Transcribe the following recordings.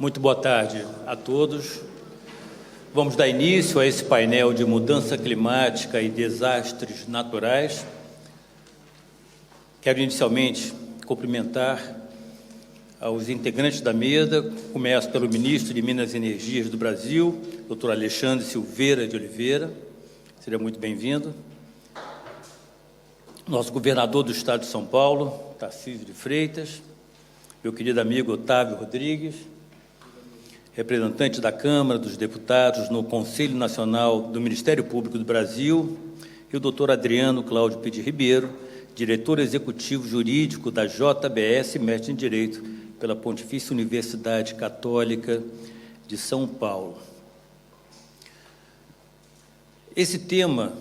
Muito boa tarde a todos. Vamos dar início a esse painel de mudança climática e desastres naturais. Quero inicialmente cumprimentar aos integrantes da mesa. Começo pelo ministro de Minas e Energias do Brasil, Dr. Alexandre Silveira de Oliveira. Seria muito bem-vindo. Nosso governador do Estado de São Paulo, Tarcísio de Freitas. Meu querido amigo Otávio Rodrigues, representante da Câmara dos Deputados no Conselho Nacional do Ministério Público do Brasil, e o doutor Adriano Cláudio Pedi Ribeiro, diretor executivo jurídico da JBS, mestre em Direito pela Pontifícia Universidade Católica de São Paulo. Esse tema,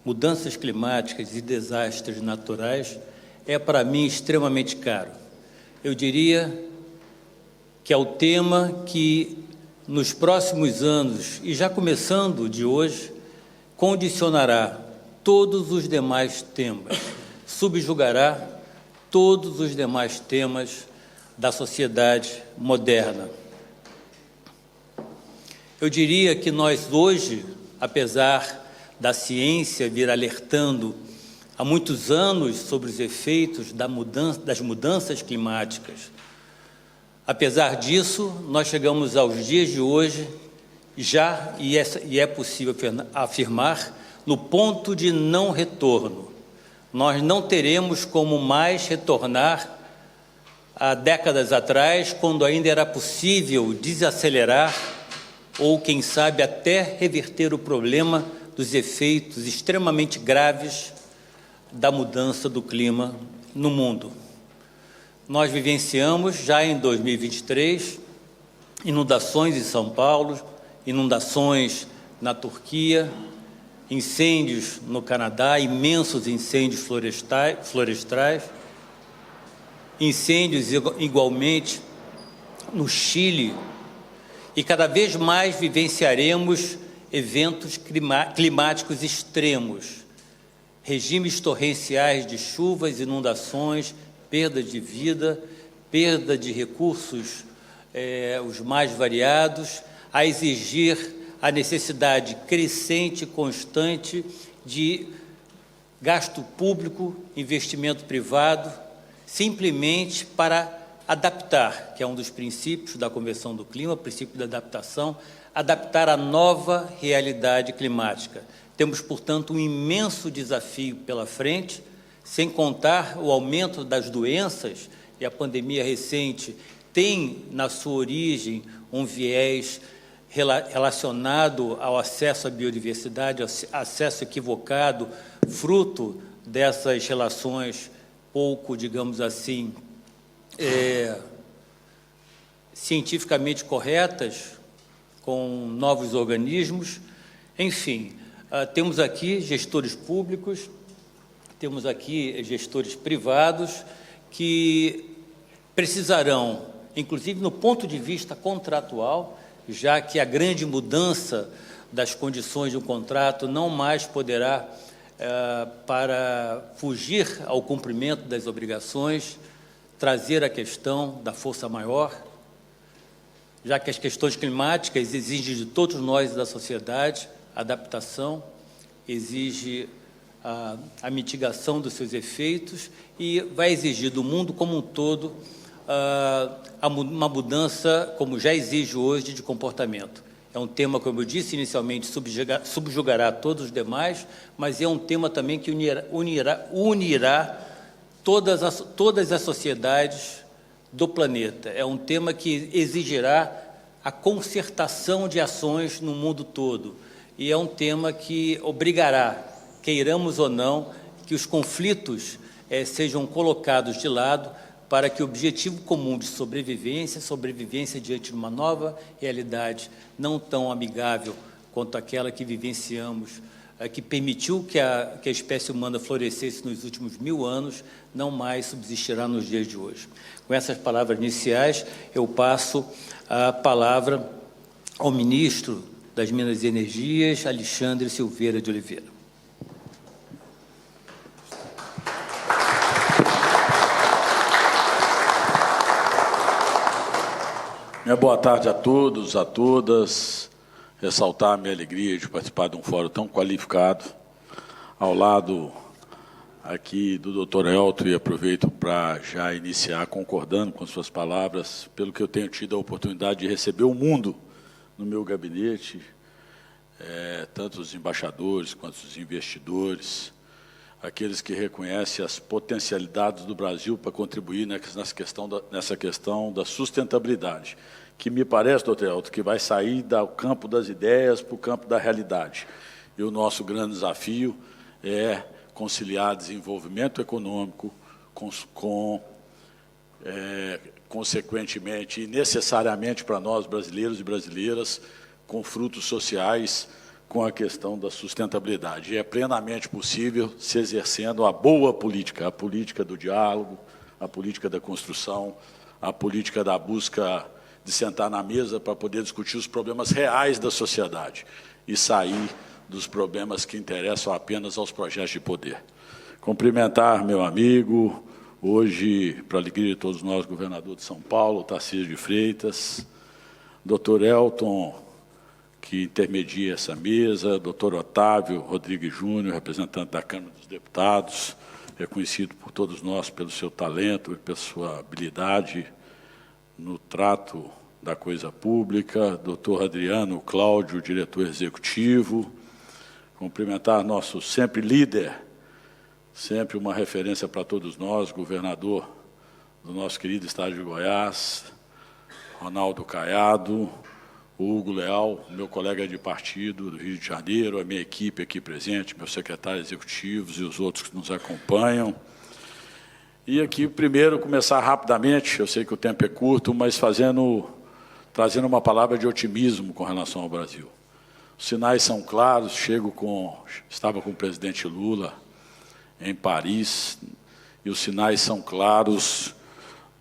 mudanças climáticas e desastres naturais, é para mim extremamente caro. Eu diria que é o tema que, nos próximos anos, e já começando de hoje, condicionará todos os demais temas, subjugará todos os demais temas da sociedade moderna. Eu diria que nós hoje, apesar da ciência vir alertando há muitos anos sobre os efeitos das mudanças climáticas, apesar disso, nós chegamos aos dias de hoje, e é possível afirmar, no ponto de não retorno. Nós não teremos como mais retornar a décadas atrás, quando ainda era possível desacelerar ou, quem sabe, até reverter o problema dos efeitos extremamente graves da mudança do clima no mundo. Nós vivenciamos, já em 2023, inundações em São Paulo, inundações na Turquia, incêndios no Canadá, imensos incêndios florestais, incêndios igualmente no Chile, e cada vez mais vivenciaremos eventos climáticos extremos, regimes torrenciais de chuvas, inundações, perda de vida, perda de recursos, os mais variados, a exigir a necessidade crescente e constante de gasto público, investimento privado, simplesmente para adaptar, que é um dos princípios da Convenção do Clima, o princípio da adaptação, adaptar a nova realidade climática. Temos, portanto, um imenso desafio pela frente, sem contar o aumento das doenças, e a pandemia recente tem na sua origem um viés relacionado ao acesso à biodiversidade, acesso equivocado, fruto dessas relações pouco, digamos assim, cientificamente corretas com novos organismos. Enfim, temos aqui gestores públicos, temos aqui gestores privados que precisarão, inclusive no ponto de vista contratual, já que a grande mudança das condições de um contrato não mais poderá, para fugir ao cumprimento das obrigações, trazer a questão da força maior, já que as questões climáticas exigem de todos nós da sociedade adaptação, exige a mitigação dos seus efeitos e vai exigir do mundo como um todo uma mudança, como já exige hoje, de comportamento. É um tema, como eu disse inicialmente, subjugará todos os demais, mas é um tema também que unirá todas as sociedades do planeta. É um tema que exigirá a concertação de ações no mundo todo. E é um tema que obrigará, queiramos ou não, que os conflitos sejam colocados de lado para que o objetivo comum de sobrevivência diante de uma nova realidade não tão amigável quanto aquela que vivenciamos, que permitiu que a espécie humana florescesse nos últimos 1000 anos, não mais subsistirá nos dias de hoje. Com essas palavras iniciais, eu passo a palavra ao ministro das Minas e Energias, Alexandre Silveira de Oliveira. Boa tarde a todos, a todas. Ressaltar a minha alegria de participar de um fórum tão qualificado, ao lado aqui do Dr. Elton, e aproveito para já iniciar concordando com suas palavras, pelo que eu tenho tido a oportunidade de receber o mundo no meu gabinete, tanto os embaixadores quanto os investidores, aqueles que reconhecem as potencialidades do Brasil para contribuir nessa questão da sustentabilidade, que me parece, doutor Elton, que vai sair do campo das ideias para o campo da realidade. E o nosso grande desafio é conciliar desenvolvimento econômico consequentemente e necessariamente para nós, brasileiros e brasileiras, com frutos sociais, com a questão da sustentabilidade. E é plenamente possível se exercendo a boa política, a política do diálogo, a política da construção, a política da busca de sentar na mesa para poder discutir os problemas reais da sociedade e sair dos problemas que interessam apenas aos projetos de poder. Cumprimentar meu amigo, hoje, para a alegria de todos nós, governador de São Paulo, Tarcísio de Freitas, doutor Elton, que intermedia essa mesa, doutor Otávio Rodrigues Júnior, representante da Câmara dos Deputados, reconhecido por todos nós pelo seu talento e pela sua habilidade no trato da coisa pública, doutor Adriano Cláudio, diretor executivo, cumprimentar nosso sempre líder, sempre uma referência para todos nós, governador do nosso querido estado de Goiás, Ronaldo Caiado, o Hugo Leal, meu colega de partido do Rio de Janeiro, a minha equipe aqui presente, meus secretários executivos e os outros que nos acompanham. E aqui, primeiro, começar rapidamente, eu sei que o tempo é curto, mas trazendo uma palavra de otimismo com relação ao Brasil. Os sinais são claros, estava com o presidente Lula em Paris, e os sinais são claros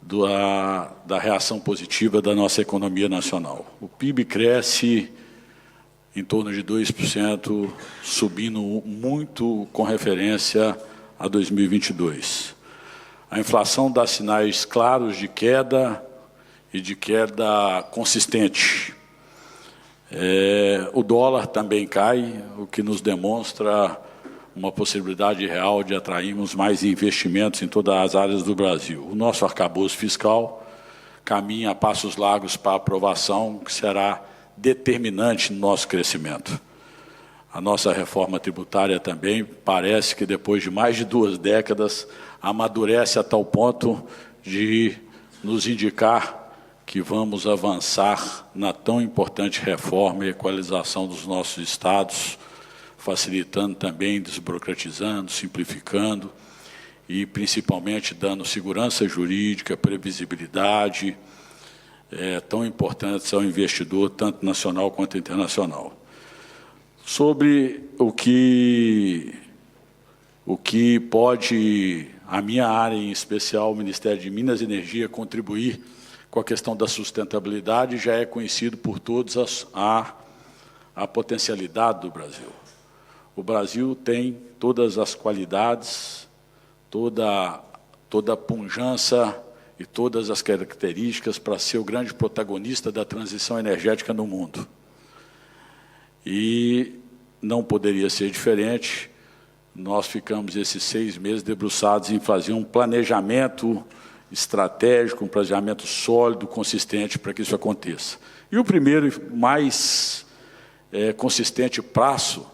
da reação positiva da nossa economia nacional. O PIB cresce em torno de 2%, subindo muito com referência a 2022. A inflação dá sinais claros de queda e de queda consistente. O dólar também cai, o que nos demonstra uma possibilidade real de atrairmos mais investimentos em todas as áreas do Brasil. O nosso arcabouço fiscal caminha a passos largos para a aprovação, que será determinante no nosso crescimento. A nossa reforma tributária também parece que, depois de mais de 2 décadas, amadurece a tal ponto de nos indicar que vamos avançar na tão importante reforma e equalização dos nossos estados, facilitando também, desburocratizando, simplificando e, principalmente, dando segurança jurídica, previsibilidade, tão importantes ao investidor, tanto nacional quanto internacional. Sobre o que pode, a minha área em especial, o Ministério de Minas e Energia, contribuir com a questão da sustentabilidade, já é conhecido por todos a potencialidade do Brasil. O Brasil tem todas as qualidades, toda a pujança e todas as características para ser o grande protagonista da transição energética no mundo. E não poderia ser diferente. Nós ficamos esses 6 meses debruçados em fazer um planejamento estratégico, um planejamento sólido, consistente para que isso aconteça. E o primeiro e mais consistente passo,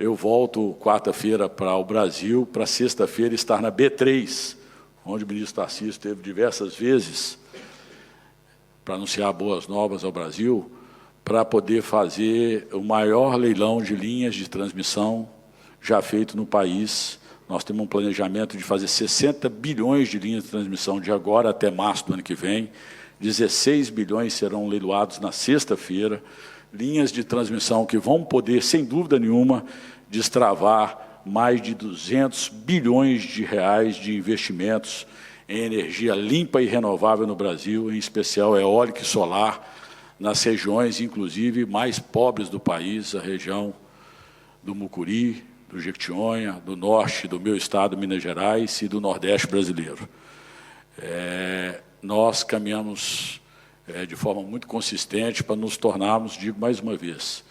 eu volto quarta-feira para o Brasil, para sexta-feira estar na B3, onde o ministro Tarcísio esteve diversas vezes para anunciar boas novas ao Brasil, para poder fazer o maior leilão de linhas de transmissão já feito no país. Nós temos um planejamento de fazer 60 bilhões de linhas de transmissão de agora até março do ano que vem. 16 bilhões serão leiloados na sexta-feira. Linhas de transmissão que vão poder, sem dúvida nenhuma, destravar mais de 200 bilhões de reais de investimentos em energia limpa e renovável no Brasil, em especial eólica e solar, nas regiões, inclusive, mais pobres do país, a região do Mucuri, do Jequitinhonha, do norte do meu estado, Minas Gerais, e do Nordeste brasileiro. Nós caminhamos de forma muito consistente para nos tornarmos, digo mais uma vez,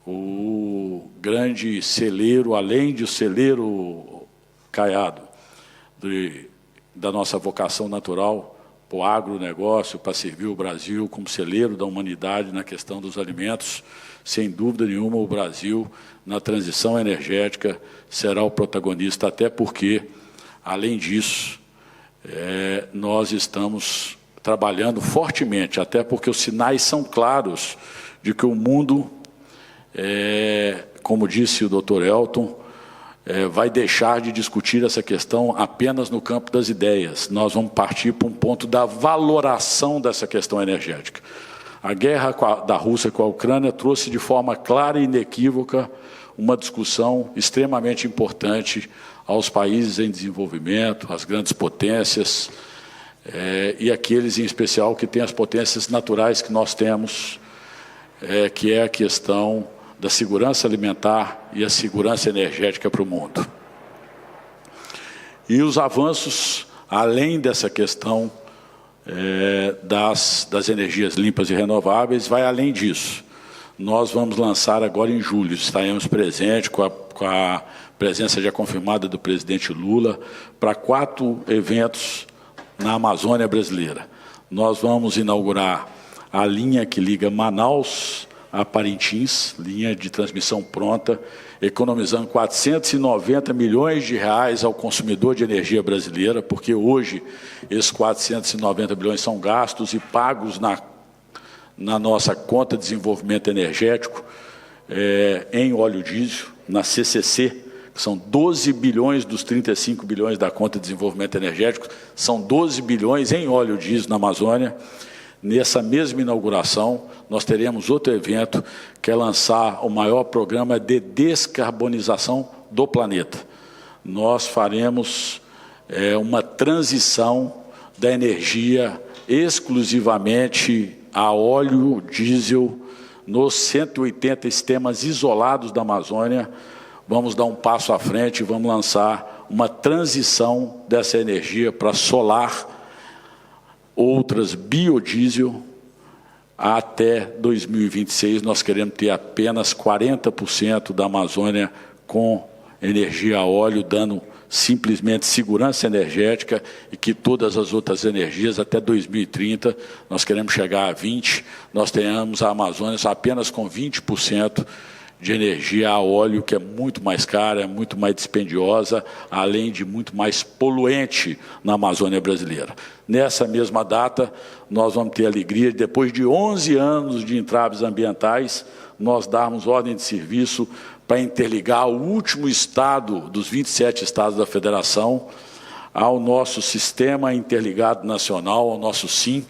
o grande celeiro, além de celeiro Caiado, da nossa vocação natural, para o agronegócio, para servir o Brasil como celeiro da humanidade na questão dos alimentos. Sem dúvida nenhuma, o Brasil, na transição energética, será o protagonista, até porque, além disso, nós estamos trabalhando fortemente, até porque os sinais são claros de que o mundo, como disse o Dr. Elton, vai deixar de discutir essa questão apenas no campo das ideias. Nós vamos partir para um ponto da valoração dessa questão energética. A guerra da Rússia com a Ucrânia trouxe de forma clara e inequívoca uma discussão extremamente importante aos países em desenvolvimento, às grandes potências, e aqueles em especial que têm as potências naturais que nós temos, que é a questão da segurança alimentar e a segurança energética para o mundo. E os avanços, além dessa questão das energias limpas e renováveis, vai além disso. Nós vamos lançar agora em julho, estaremos presentes com a presença já confirmada do presidente Lula, para 4 eventos na Amazônia brasileira. Nós vamos inaugurar a linha que liga Manaus a Parintins, linha de transmissão pronta, economizando 490 milhões de reais ao consumidor de energia brasileira, porque hoje esses 490 bilhões são gastos e pagos na nossa conta de desenvolvimento energético em óleo diesel, na CCC, que são 12 bilhões dos 35 bilhões da conta de desenvolvimento energético, são 12 bilhões em óleo diesel na Amazônia. Nessa mesma inauguração, nós teremos outro evento, que é lançar o maior programa de descarbonização do planeta. Nós faremos uma transição da energia exclusivamente a óleo diesel nos 180 sistemas isolados da Amazônia. Vamos dar um passo à frente e vamos lançar uma transição dessa energia para solar, outras biodiesel. Até 2026, nós queremos ter apenas 40% da Amazônia com energia a óleo, dando simplesmente segurança energética, e que todas as outras energias, até 2030, nós queremos chegar a 20%, nós tenhamos a Amazônia apenas com 20% de energia a óleo, que é muito mais cara, é muito mais dispendiosa, além de muito mais poluente na Amazônia brasileira. Nessa mesma data, nós vamos ter a alegria de, depois de 11 anos de entraves ambientais, nós darmos ordem de serviço para interligar o último estado dos 27 estados da federação ao nosso Sistema Interligado Nacional, ao nosso SIM,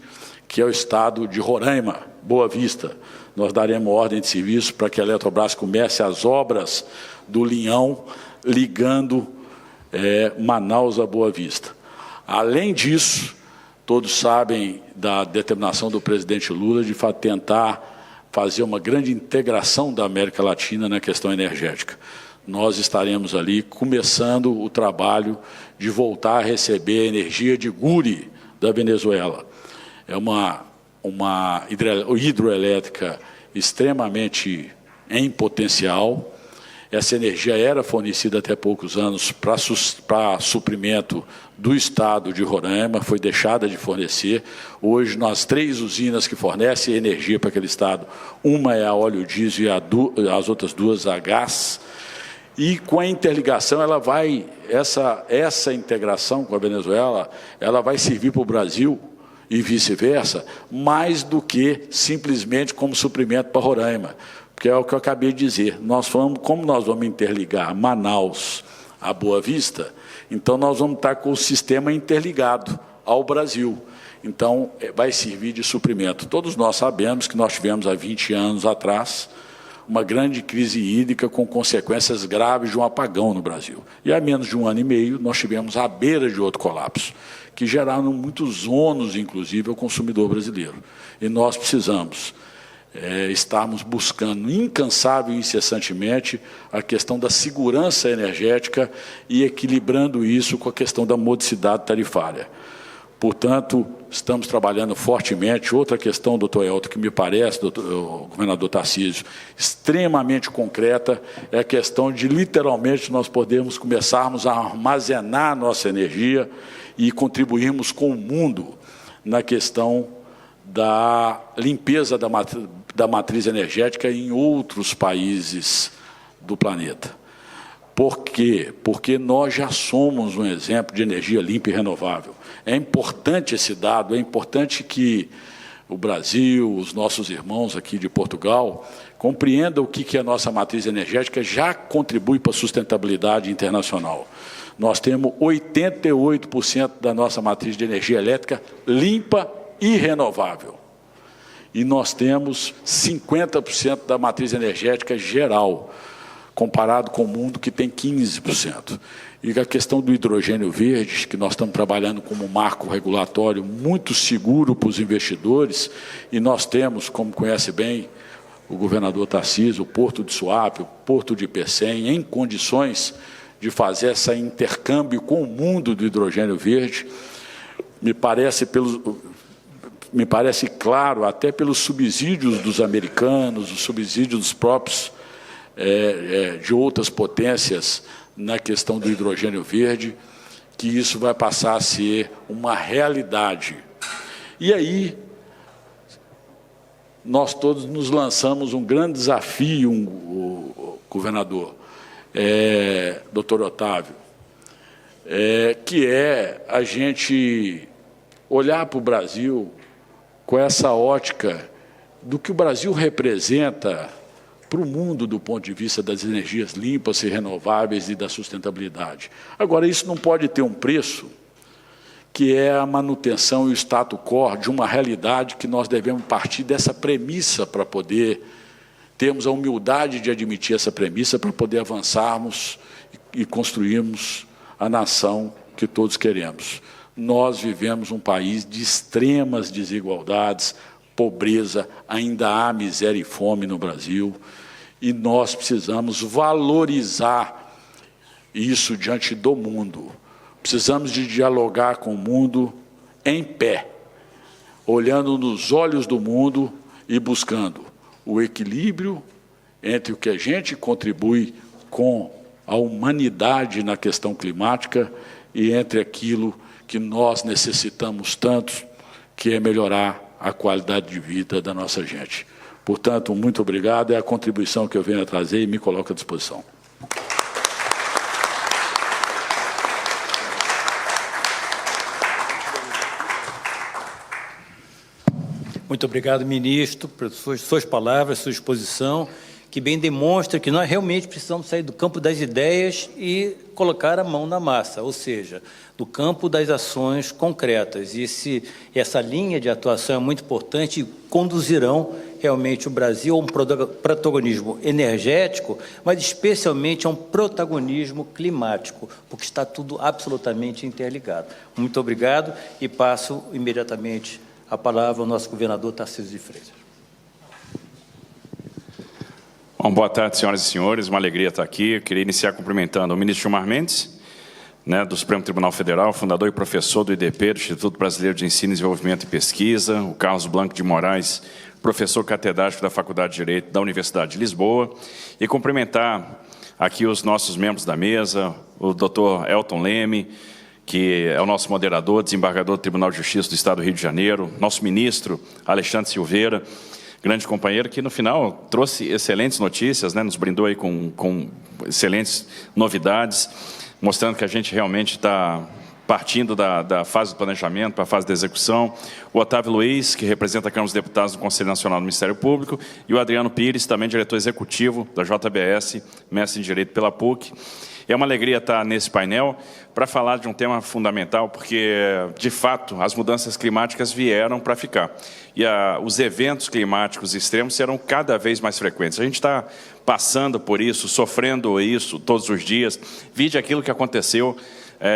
que é o estado de Roraima, Boa Vista. Nós daremos ordem de serviço para que a Eletrobras comece as obras do linhão, ligando Manaus a Boa Vista. Além disso, todos sabem da determinação do presidente Lula de tentar fazer uma grande integração da América Latina na questão energética. Nós estaremos ali começando o trabalho de voltar a receber a energia de Guri, da Venezuela. É uma hidroelétrica extremamente em potencial. Essa energia era fornecida até poucos anos para suprimento do estado de Roraima, foi deixada de fornecer. Hoje, nós 3 usinas que fornecem energia para aquele estado, uma é a óleo diesel e as outras 2 a gás. E com a interligação, essa integração com a Venezuela, ela vai servir para o Brasil e vice-versa, mais do que simplesmente como suprimento para Roraima, porque é o que eu acabei de dizer. Como nós vamos interligar Manaus a Boa Vista, então nós vamos estar com o sistema interligado ao Brasil. Então, vai servir de suprimento. Todos nós sabemos que nós tivemos há 20 anos atrás uma grande crise hídrica com consequências graves de um apagão no Brasil. E há menos de 1 ano e meio nós tivemos à beira de outro colapso, que geraram muitos ônus, inclusive, ao consumidor brasileiro. E nós precisamos estarmos buscando incansável e incessantemente a questão da segurança energética e equilibrando isso com a questão da modicidade tarifária. Portanto, estamos trabalhando fortemente. Outra questão, doutor Elton, que me parece, governador Tarcísio, extremamente concreta, é a questão de, literalmente, nós começarmos a armazenar nossa energia e contribuirmos com o mundo na questão da limpeza da matriz energética em outros países do planeta. Por quê? Porque nós já somos um exemplo de energia limpa e renovável. É importante esse dado, é importante que o Brasil, os nossos irmãos aqui de Portugal, compreendam o que a nossa matriz energética já contribui para a sustentabilidade internacional. Nós temos 88% da nossa matriz de energia elétrica limpa e renovável. E nós temos 50% da matriz energética geral, comparado com o mundo que tem 15%. E a questão do hidrogênio verde, que nós estamos trabalhando como um marco regulatório muito seguro para os investidores, e nós temos, como conhece bem o governador Tarcísio, o Porto de Suape, o Porto de Pecém, em condições de fazer esse intercâmbio com o mundo do hidrogênio verde, me parece claro, até pelos subsídios dos americanos, os subsídios dos próprios de outras potências na questão do hidrogênio verde, que isso vai passar a ser uma realidade. E aí, nós todos nos lançamos um grande desafio, governador, doutor Otávio, que é a gente olhar para o Brasil com essa ótica do que o Brasil representa para o mundo do ponto de vista das energias limpas e renováveis e da sustentabilidade. Agora, isso não pode ter um preço, que é a manutenção e o status quo de uma realidade que nós devemos partir dessa premissa para poder termos a humildade de admitir essa premissa para poder avançarmos e construirmos a nação que todos queremos. Nós vivemos um país de extremas desigualdades, pobreza, ainda há miséria e fome no Brasil, e nós precisamos valorizar isso diante do mundo. Precisamos de dialogar com o mundo em pé, olhando nos olhos do mundo e buscando o equilíbrio entre o que a gente contribui com a humanidade na questão climática e entre aquilo que nós necessitamos tanto, que é melhorar a qualidade de vida da nossa gente. Portanto, muito obrigado, é a contribuição que eu venho a trazer e me coloco à disposição. Muito obrigado, ministro, por suas palavras, sua exposição, que bem demonstra que nós realmente precisamos sair do campo das ideias e colocar a mão na massa, ou seja, do campo das ações concretas. E essa linha de atuação é muito importante e conduzirão realmente o Brasil a um protagonismo energético, mas especialmente a um protagonismo climático, porque está tudo absolutamente interligado. Muito obrigado e passo imediatamente a palavra ao nosso governador Tarcísio de Freitas. Bom, boa tarde, senhoras e senhores. Uma alegria estar aqui. Eu queria iniciar cumprimentando o ministro Gilmar Mendes, do Supremo Tribunal Federal, fundador e professor do IDP, do Instituto Brasileiro de Ensino, Desenvolvimento e Pesquisa, o Carlos Blanco de Moraes, professor catedrático da Faculdade de Direito da Universidade de Lisboa, e cumprimentar aqui os nossos membros da mesa, o doutor Elton Leme, que é o nosso moderador, desembargador do Tribunal de Justiça do Estado do Rio de Janeiro, nosso ministro Alexandre Silveira, grande companheiro, que no final trouxe excelentes notícias, nos brindou aí com excelentes novidades, mostrando que a gente realmente está partindo da fase do planejamento para a fase da execução. O Otávio Luiz, que representa a Câmara dos Deputados do Conselho Nacional do Ministério Público, e o Adriano Pires, também diretor executivo da JBS, mestre em Direito pela PUC. É uma alegria estar nesse painel para falar de um tema fundamental, porque, de fato, as mudanças climáticas vieram para ficar. E os eventos climáticos extremos serão cada vez mais frequentes. A gente está passando por isso, sofrendo isso todos os dias. Vide aquilo que aconteceu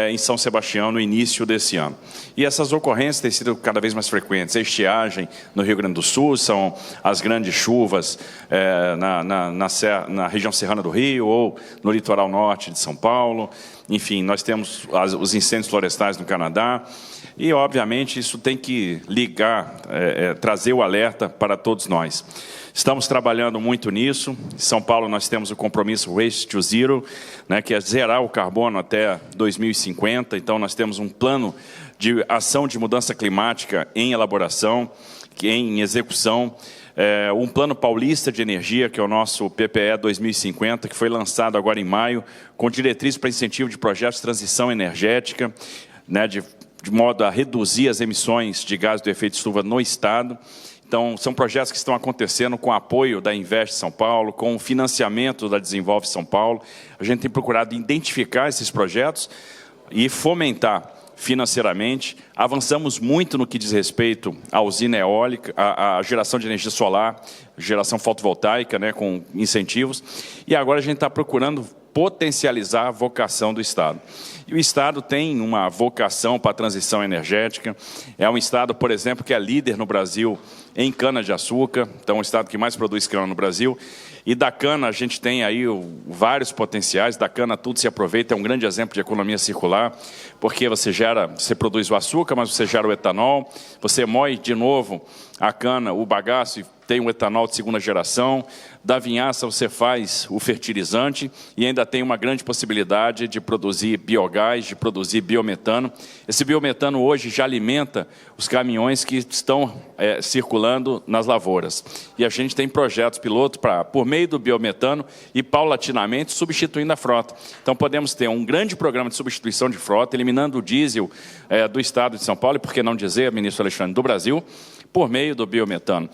em São Sebastião no início desse ano. E essas ocorrências têm sido cada vez mais frequentes. A estiagem no Rio Grande do Sul, são as grandes chuvas na região serrana do Rio ou no litoral norte de São Paulo. Enfim, nós temos os incêndios florestais no Canadá E, obviamente, isso tem que ligar, trazer o alerta para todos nós. Estamos trabalhando muito nisso. Em São Paulo, nós temos o compromisso Waste to Zero, né, que é zerar o carbono até 2050. Então, nós temos um plano de ação de mudança climática em elaboração, em execução. Um plano paulista de energia, que é o nosso PPE 2050, que foi lançado agora em maio, com diretrizes para incentivo de projetos de transição energética, né, de modo a reduzir as emissões de gás do efeito estufa no Estado. Então, são projetos que estão acontecendo com apoio da Invest São Paulo, com o financiamento da Desenvolve São Paulo. A gente tem procurado identificar esses projetos e fomentar financeiramente. Avançamos muito no que diz respeito à usina eólica, à geração de energia solar, geração fotovoltaica, né, com incentivos. E agora a gente está procurando potencializar a vocação do Estado. E o Estado tem uma vocação para a transição energética. É um Estado, por exemplo, que é líder no Brasil em cana-de-açúcar. Então, é um Estado que mais produz cana no Brasil. E da cana a gente tem aí vários potenciais. Da cana tudo se aproveita, é um grande exemplo de economia circular, porque você produz o açúcar, mas você gera o etanol, você moe de novo a cana, o bagaço, e tem o etanol de segunda geração. Da vinhaça você faz o fertilizante e ainda tem uma grande possibilidade de produzir biogás, de produzir biometano. Esse biometano hoje já alimenta os caminhões que estão circulando nas lavouras. E a gente tem projetos piloto para, por meio do biometano e paulatinamente substituindo a frota. Então podemos ter um grande programa de substituição de frota, eliminando o diesel do Estado de São Paulo, e por que não dizer, ministro Alexandre, do Brasil, por meio do biometano.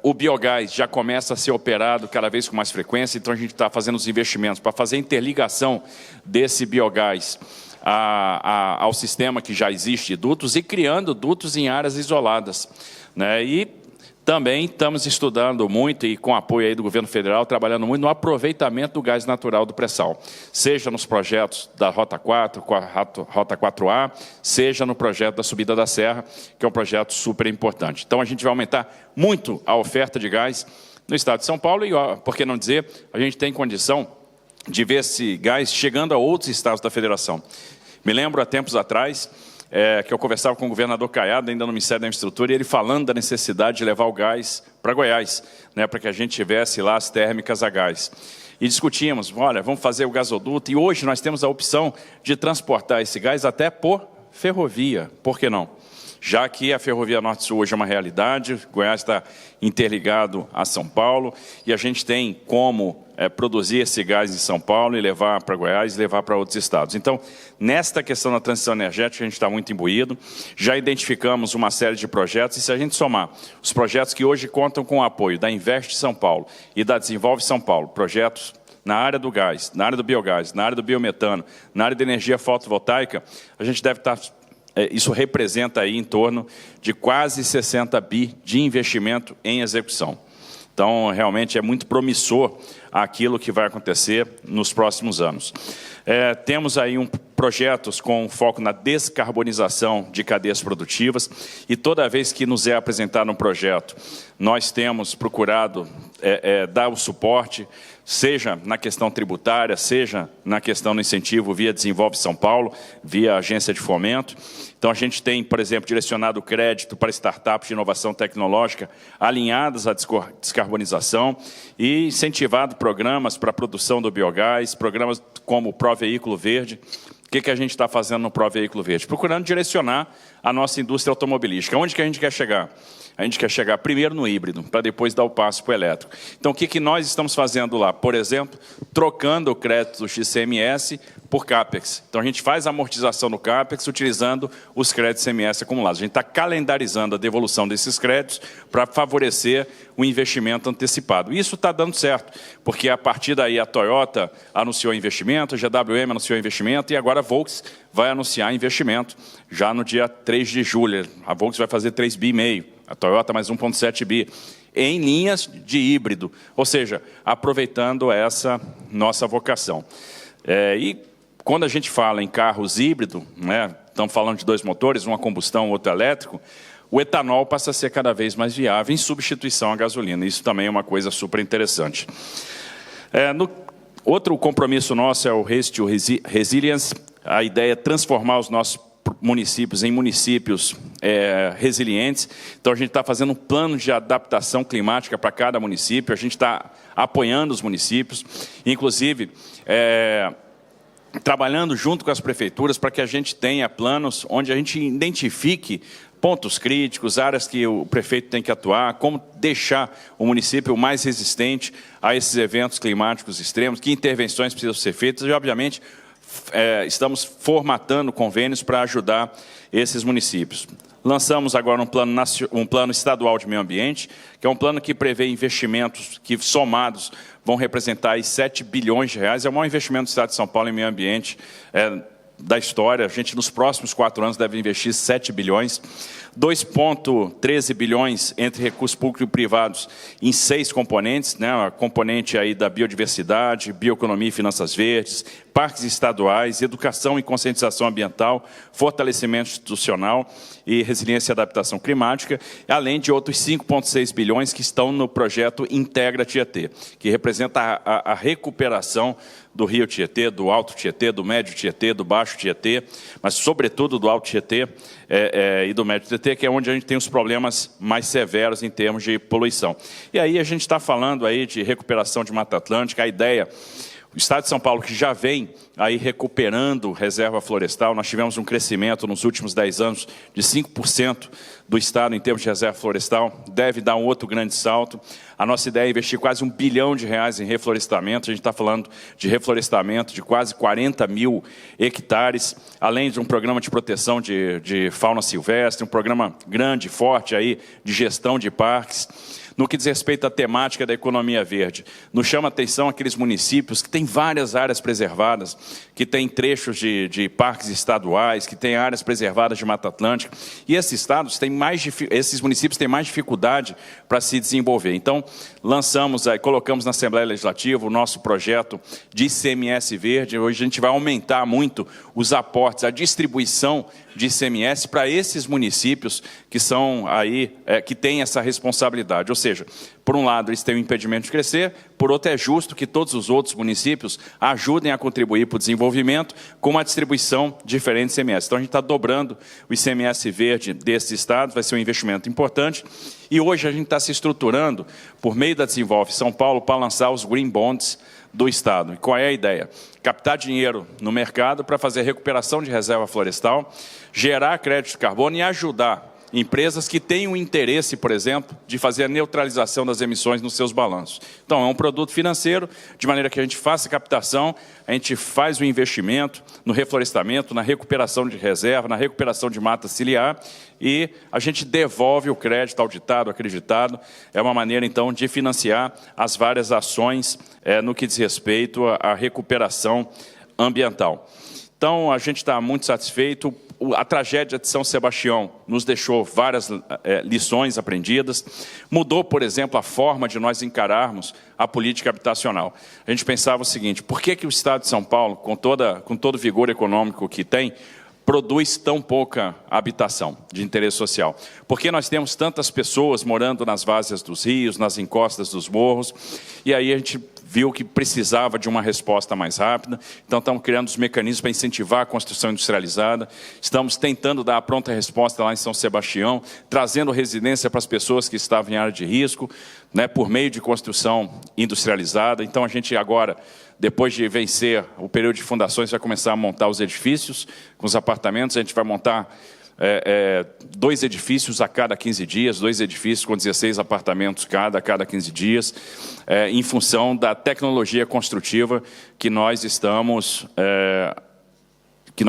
O biogás já começa a ser operado cada vez com mais frequência, então a gente está fazendo os investimentos para fazer a interligação desse biogás ao sistema que já existe de dutos e criando dutos em áreas isoladas, né? E também estamos estudando muito, e com apoio aí do governo federal, trabalhando muito no aproveitamento do gás natural do pré-sal, seja nos projetos da Rota 4, com a Rota 4A, seja no projeto da Subida da Serra, que é um projeto super importante. Então, a gente vai aumentar muito a oferta de gás no Estado de São Paulo e, por que não dizer, a gente tem condição de ver esse gás chegando a outros estados da federação. Me lembro, há tempos atrás, que eu conversava com o governador Caiado, ainda no Ministério da Infraestrutura, e ele falando da necessidade de levar o gás para Goiás, né, para que a gente tivesse lá as térmicas a gás. E discutíamos, olha, vamos fazer o gasoduto, e hoje nós temos a opção de transportar esse gás até por ferrovia, por que não? Já que a Ferrovia Norte-Sul hoje é uma realidade, Goiás está interligado a São Paulo, e a gente tem como produzir esse gás em São Paulo e levar para Goiás e levar para outros estados. Então, nesta questão da transição energética, a gente está muito imbuído, já identificamos uma série de projetos, e se a gente somar os projetos que hoje contam com o apoio da Invest São Paulo e da Desenvolve São Paulo, projetos na área do gás, na área do biogás, na área do biometano, na área da energia fotovoltaica, a gente deve estar... Isso representa aí em torno de quase 60 bi de investimento em execução. Então, realmente é muito promissor aquilo que vai acontecer nos próximos anos. Temos aí projetos com foco na descarbonização de cadeias produtivas, e toda vez que nos é apresentado um projeto, nós temos procurado dar o suporte, seja na questão tributária, seja na questão do incentivo via Desenvolve São Paulo, via agência de fomento. Então, a gente tem, por exemplo, direcionado crédito para startups de inovação tecnológica alinhadas à descarbonização e incentivado programas para a produção do biogás, programas como o Proveículo Verde. O que a gente está fazendo no Proveículo Verde? Procurando direcionar a nossa indústria automobilística. Onde que a gente quer chegar? A gente quer chegar primeiro no híbrido, para depois dar o passo para o elétrico. Então, o que nós estamos fazendo lá? Por exemplo, trocando o crédito do XCMS por CAPEX. Então, a gente faz a amortização do CAPEX utilizando os créditos CMS acumulados. A gente está calendarizando a devolução desses créditos para favorecer o investimento antecipado. Isso está dando certo, porque a partir daí a Toyota anunciou investimento, a GWM anunciou investimento, e agora a Volks vai anunciar investimento já no dia 3 de julho. A Volks vai fazer 3,5 bi. A Toyota mais 1,7 bi, em linhas de híbrido, ou seja, aproveitando essa nossa vocação. E quando a gente fala em carros híbridos, né, estamos falando de 2 motores, um a combustão, outro elétrico, o etanol passa a ser cada vez mais viável em substituição à gasolina. Isso também é uma coisa super interessante. Outro compromisso nosso é o Race to Resilience. A ideia é transformar os nossos municípios em municípios resilientes. Então, a gente está fazendo um plano de adaptação climática para cada município, a gente está apoiando os municípios, inclusive trabalhando junto com as prefeituras para que a gente tenha planos onde a gente identifique pontos críticos, áreas que o prefeito tem que atuar, como deixar o município mais resistente a esses eventos climáticos extremos, que intervenções precisam ser feitas e, obviamente, estamos formatando convênios para ajudar esses municípios. Lançamos agora um plano estadual de meio ambiente, que é um plano que prevê investimentos que, somados, vão representar aí 7 bilhões de reais. É o maior investimento do Estado de São Paulo em meio ambiente da história. A gente, nos próximos 4 anos, deve investir 7 bilhões. 2,13 bilhões entre recursos públicos e privados em 6 componentes, né? A componente aí da biodiversidade, bioeconomia e finanças verdes, parques estaduais, educação e conscientização ambiental, fortalecimento institucional e resiliência e adaptação climática, além de outros 5,6 bilhões que estão no projeto Integra Tietê, que representa a recuperação do Rio Tietê, do Alto Tietê, do Médio Tietê, do Baixo Tietê, mas, sobretudo, do Alto Tietê e do Médio Tietê, que é onde a gente tem os problemas mais severos em termos de poluição. E aí a gente está falando aí de recuperação de Mata Atlântica, a ideia... O Estado de São Paulo, que já vem aí recuperando reserva florestal, nós tivemos um crescimento nos últimos 10 anos de 5% do Estado em termos de reserva florestal, deve dar um outro grande salto. A nossa ideia é investir quase R$1 bilhão em reflorestamento, a gente está falando de reflorestamento de quase 40 mil hectares, além de um programa de proteção de fauna silvestre, um programa grande, forte aí de gestão de parques. No que diz respeito à temática da economia verde, nos chama a atenção aqueles municípios que têm várias áreas preservadas, que têm trechos de parques estaduais, que têm áreas preservadas de Mata Atlântica, e esses municípios têm mais dificuldade para se desenvolver. Então, colocamos na Assembleia Legislativa o nosso projeto de ICMS verde. Hoje a gente vai aumentar muito os aportes, a distribuição de ICMS para esses municípios que são aí, que têm essa responsabilidade. Ou seja, por um lado, eles têm o impedimento de crescer, por outro, é justo que todos os outros municípios ajudem a contribuir para o desenvolvimento com uma distribuição diferente de ICMS. Então, a gente está dobrando o ICMS verde desses estados, vai ser um investimento importante. E hoje a gente está se estruturando, por meio da Desenvolve São Paulo, para lançar os Green Bonds do Estado. E qual é a ideia? Captar dinheiro no mercado para fazer recuperação de reserva florestal, gerar crédito de carbono e ajudar empresas que têm o interesse, por exemplo, de fazer a neutralização das emissões nos seus balanços. Então, é um produto financeiro, de maneira que a gente faça a captação, a gente faz o investimento no reflorestamento, na recuperação de reserva, na recuperação de mata ciliar, e a gente devolve o crédito auditado, acreditado. É uma maneira, então, de financiar as várias ações no que diz respeito à recuperação ambiental. Então, a gente está muito satisfeito. A tragédia de São Sebastião nos deixou várias lições aprendidas. Mudou, por exemplo, a forma de nós encararmos a política habitacional. A gente pensava o seguinte: por que o Estado de São Paulo, com todo o vigor econômico que tem, produz tão pouca habitação de interesse social? Por que nós temos tantas pessoas morando nas várzeas dos rios, nas encostas dos morros? E aí a gente viu que precisava de uma resposta mais rápida, então estamos criando os mecanismos para incentivar a construção industrializada, estamos tentando dar a pronta resposta lá em São Sebastião, trazendo residência para as pessoas que estavam em área de risco, né, por meio de construção industrializada. Então a gente agora, depois de vencer o período de fundações, vai começar a montar os edifícios com os apartamentos. A gente vai montar 2 edifícios a cada 15 dias, 2 edifícios com 16 apartamentos a cada 15 dias, em função da tecnologia construtiva que nós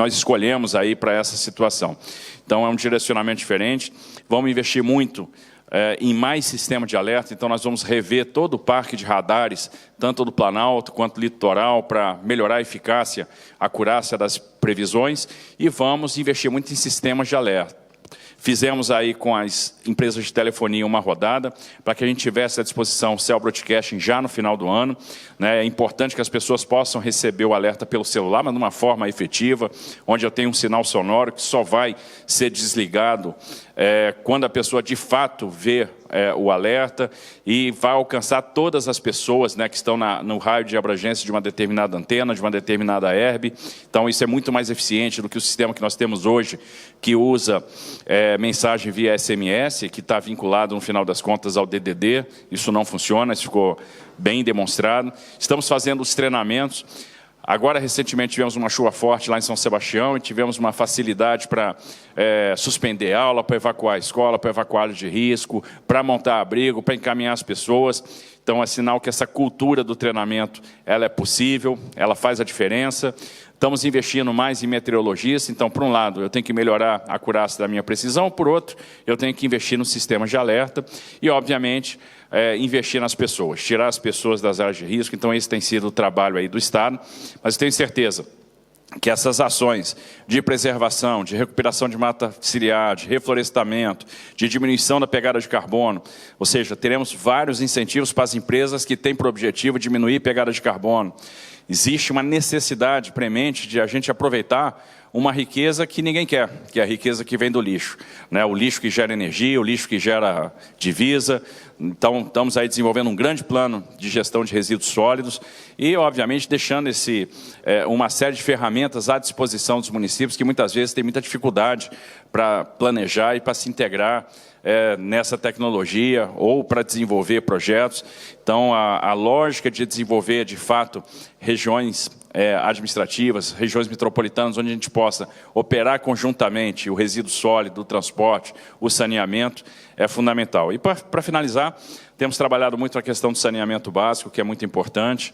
escolhemos aí para essa situação. Então, é um direcionamento diferente. Vamos investir muito em mais sistema de alerta, então nós vamos rever todo o parque de radares, tanto do Planalto quanto do litoral, para melhorar a eficácia, a acurácia das previsões, e vamos investir muito em sistemas de alerta. Fizemos aí com as empresas de telefonia uma rodada para que a gente tivesse à disposição o Cell Broadcasting já no final do ano. É importante que as pessoas possam receber o alerta pelo celular, mas de uma forma efetiva, onde eu tenho um sinal sonoro que só vai ser desligado quando a pessoa de fato vê o alerta e vai alcançar todas as pessoas, né, que estão no raio de abrangência de uma determinada antena, de uma determinada herb. Então, isso é muito mais eficiente do que o sistema que nós temos hoje, que usa mensagem via SMS, que está vinculado, no final das contas, ao DDD. Isso não funciona, isso ficou bem demonstrado. Estamos fazendo os treinamentos. Agora, recentemente, tivemos uma chuva forte lá em São Sebastião e tivemos uma facilidade para suspender aula, para evacuar a escola, para evacuar áreas de risco, para montar abrigo, para encaminhar as pessoas. Então, é sinal que essa cultura do treinamento ela é possível, ela faz a diferença. Estamos investindo mais em meteorologistas, então, por um lado, eu tenho que melhorar a acurácia da minha precisão, por outro, eu tenho que investir no sistema de alerta e, obviamente, investir nas pessoas, tirar as pessoas das áreas de risco. Então, esse tem sido o trabalho aí do Estado, mas eu tenho certeza que essas ações de preservação, de recuperação de mata ciliar, de reflorestamento, de diminuição da pegada de carbono, ou seja, teremos vários incentivos para as empresas que têm por objetivo diminuir a pegada de carbono. Existe uma necessidade premente de a gente aproveitar uma riqueza que ninguém quer, que é a riqueza que vem do lixo, né? O lixo que gera energia, o lixo que gera divisa. Então, estamos aí desenvolvendo um grande plano de gestão de resíduos sólidos e, obviamente, deixando uma série de ferramentas à disposição dos municípios que muitas vezes têm muita dificuldade para planejar e para se integrar nessa tecnologia ou para desenvolver projetos. Então, a lógica de desenvolver, de fato, regiões administrativas, regiões metropolitanas, onde a gente possa operar conjuntamente o resíduo sólido, o transporte, o saneamento, é fundamental. E, para finalizar, temos trabalhado muito a questão do saneamento básico, que é muito importante,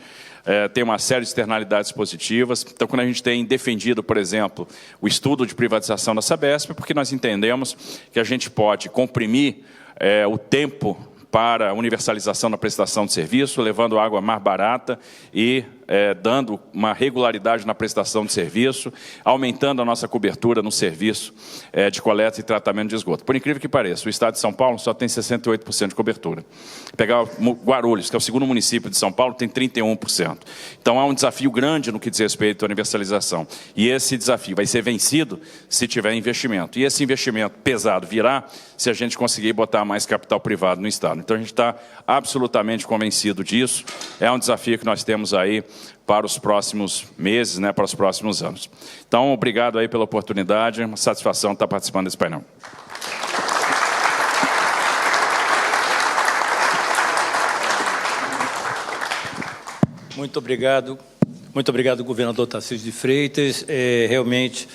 tem uma série de externalidades positivas. Então, quando a gente tem defendido, por exemplo, o estudo de privatização da Sabesp, porque nós entendemos que a gente pode comprimir o tempo para a universalização da prestação de serviço, levando água mais barata e dando uma regularidade na prestação de serviço, aumentando a nossa cobertura no serviço de coleta e tratamento de esgoto. Por incrível que pareça, o Estado de São Paulo só tem 68% de cobertura. Pegar Guarulhos, que é o segundo município de São Paulo, tem 31%. Então, há um desafio grande no que diz respeito à universalização. E esse desafio vai ser vencido se tiver investimento. E esse investimento pesado virá se a gente conseguir botar mais capital privado no Estado. Então, a gente está absolutamente convencido disso. É um desafio que nós temos aí para os próximos meses, né, para os próximos anos. Então, obrigado aí pela oportunidade, uma satisfação estar participando desse painel. Muito obrigado, governador Tarcísio de Freitas. Realmente,